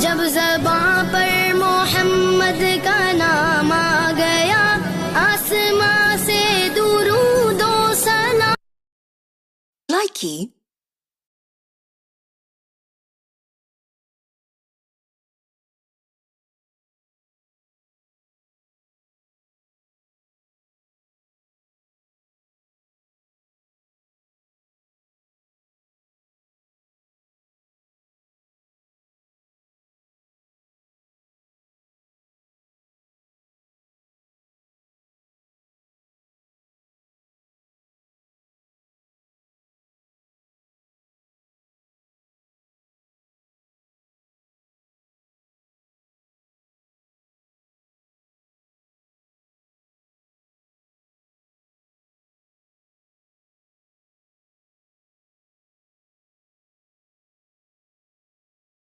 जब ज़बां पर मोहम्मद का नाम आ गया, आसमां से दुरूद ओ सलाम। Likey